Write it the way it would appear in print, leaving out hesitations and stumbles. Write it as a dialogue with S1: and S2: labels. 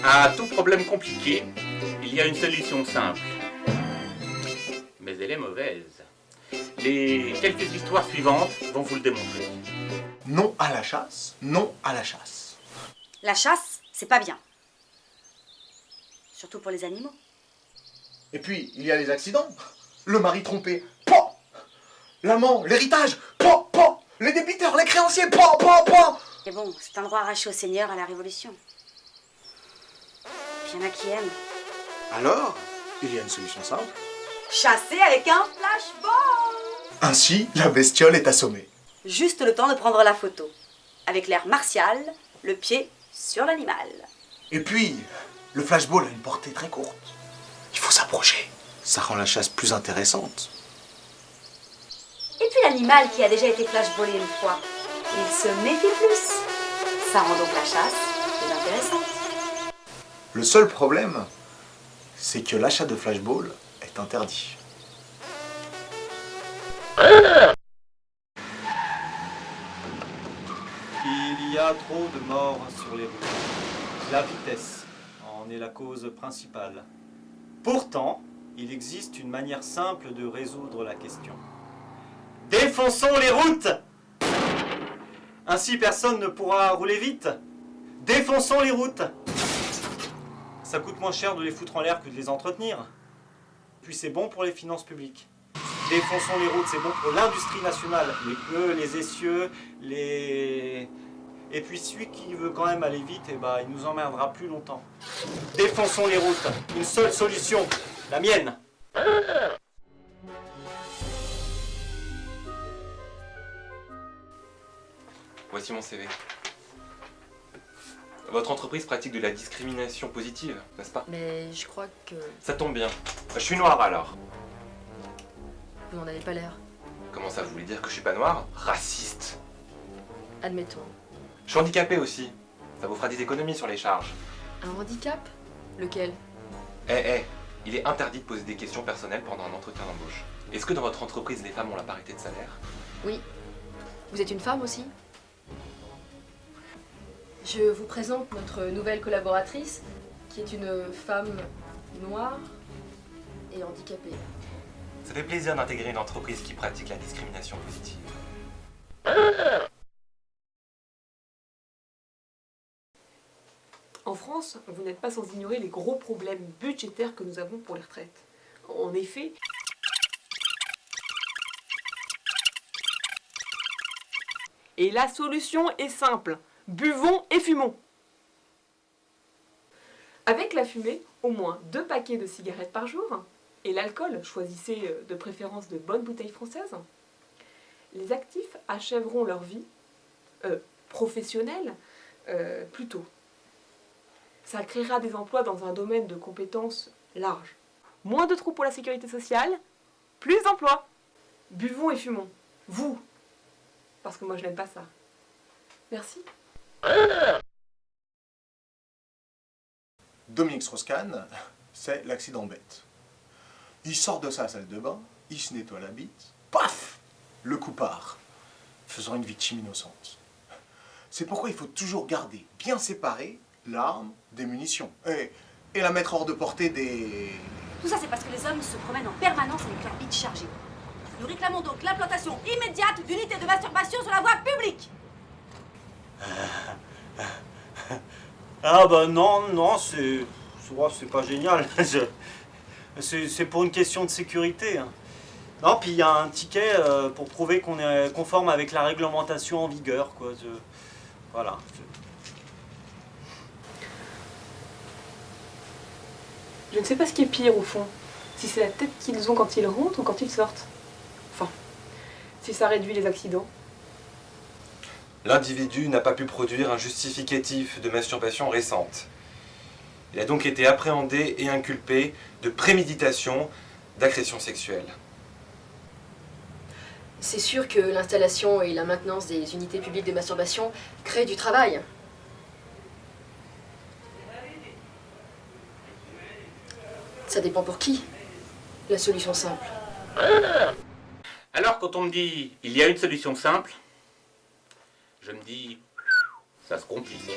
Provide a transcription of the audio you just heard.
S1: À tout problème compliqué, il y a une solution simple. Mais elle est mauvaise. Les quelques histoires suivantes vont vous le démontrer.
S2: Non à la chasse, non à la chasse.
S3: La chasse, c'est pas bien. Surtout pour les animaux.
S2: Et puis, il y a les accidents. Le mari trompé, pan. L'amant, l'héritage, pan, pan. Les débiteurs, les créanciers, pan, pan, pan.
S3: Et bon, c'est un droit arraché au Seigneur à la Révolution. Puis il y en a qui aiment.
S2: Alors, il y a une solution simple.
S3: Chasser avec un flashball.
S2: Ainsi, la bestiole est assommée.
S3: Juste le temps de prendre la photo. Avec l'air martial, le pied sur l'animal.
S2: Et puis, le flashball a une portée très courte. Il faut s'approcher. Ça rend la chasse plus intéressante.
S3: Et puis l'animal qui a déjà été flashballé une fois, il se méfie plus. Ça rend donc la chasse plus intéressante.
S2: Le seul problème, c'est que l'achat de flashball est interdit.
S4: Il y a trop de morts sur les routes. La vitesse en est la cause principale. Pourtant, il existe une manière simple de résoudre la question. Défonçons les routes! Ainsi personne ne pourra rouler vite. Défonçons les routes! Ça coûte moins cher de les foutre en l'air que de les entretenir. Puis c'est bon pour les finances publiques. Défonçons les routes, c'est bon pour l'industrie nationale. Les pneus, les essieux, les... Et puis celui qui veut quand même aller vite, eh ben, il nous emmerdera plus longtemps. Défonçons les routes. Une seule solution, la mienne.
S5: Voici mon CV. Votre entreprise pratique de la discrimination positive, n'est-ce pas?
S6: Mais je crois que
S5: Ça tombe bien. Je suis noir alors.
S6: vous n'en avez pas l'air.
S5: Comment ça, vous voulez dire que je suis pas noir? Raciste.
S6: Admettons.
S5: Je suis handicapé aussi. Ça vous fera des économies sur les charges.
S6: Un handicap? Lequel?
S5: Il est interdit de poser des questions personnelles pendant un entretien d'embauche. Est-ce que dans votre entreprise, les femmes ont la parité de salaire?
S6: Oui. Vous êtes une femme aussi? Je vous présente notre nouvelle collaboratrice, qui est une femme noire et handicapée.
S5: Ça fait plaisir d'intégrer une entreprise qui pratique la discrimination positive.
S7: En France, vous n'êtes pas sans ignorer les gros problèmes budgétaires que nous avons pour les retraites. En effet, et la solution est simple. Buvons et fumons. Avec la fumée, au moins 2 paquets de cigarettes par jour, et l'alcool, choisissez de préférence de bonnes bouteilles françaises, les actifs achèveront leur vie professionnelle plus tôt. Ça créera des emplois dans un domaine de compétences large. Moins de trous pour la sécurité sociale, plus d'emplois. Buvons et fumons. Vous. Parce que moi je n'aime pas ça. Merci.
S2: Dominique Strauss-Kahn, c'est l'accident bête. Il sort de sa salle de bain, il se nettoie la bite, paf, le coup part, faisant une victime innocente. C'est pourquoi il faut toujours garder bien séparé l'arme des munitions et la mettre hors de portée des...
S3: Tout ça, c'est parce que les hommes se promènent en permanence avec leur bite chargée. Nous réclamons donc l'implantation immédiate d'unités de masturbation sur la voie publique.
S4: Ah bah non, c'est pas génial. C'est pour une question de sécurité. Non, puis il y a un ticket pour prouver qu'on est conforme avec la réglementation en vigueur, quoi. Voilà.
S7: Je ne sais pas ce qui est pire au fond. Si c'est la tête qu'ils ont quand ils rentrent ou quand ils sortent. Enfin, si ça réduit les accidents.
S5: L'individu n'a pas pu produire un justificatif de masturbation récente. Il a donc été appréhendé et inculpé de préméditation d'agression sexuelle.
S6: C'est sûr que l'installation et la maintenance des unités publiques de masturbation créent du travail. Ça dépend pour qui, la solution simple.
S1: Alors quand on me dit il y a une solution simple, je me dis ça se complique.